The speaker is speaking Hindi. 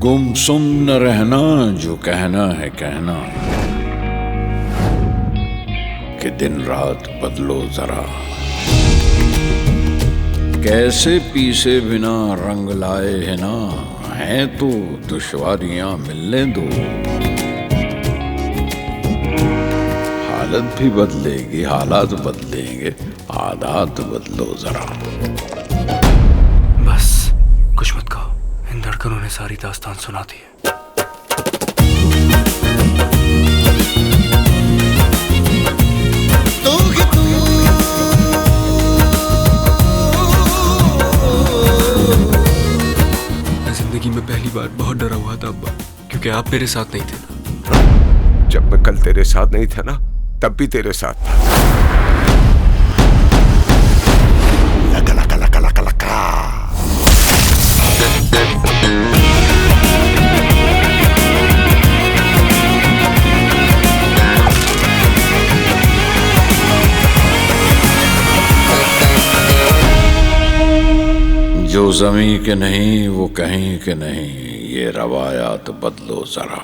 गुमसुम न रहना, जो कहना है कहना, कि दिन रात बदलो जरा। कैसे पीसे बिना रंग लाए है ना, हैं तो दुश्वारियां मिलने दो। हालत भी बदलेगी, हालात बदलेंगे, आदत बदलो जरा। बस कुछ मत कहो, इन धड़कनों ने सारी दास्तान सुना दी है। मैं जिंदगी में पहली बार बहुत डरा हुआ था अब्बा, क्योंकि आप मेरे साथ नहीं थे ना। जब मैं कल तेरे साथ नहीं था ना, तब भी तेरे साथ था। लका लका लका लका लका। जो ज़मीं के नहीं वो कहीं के नहीं, ये रवायात बदलो जरा।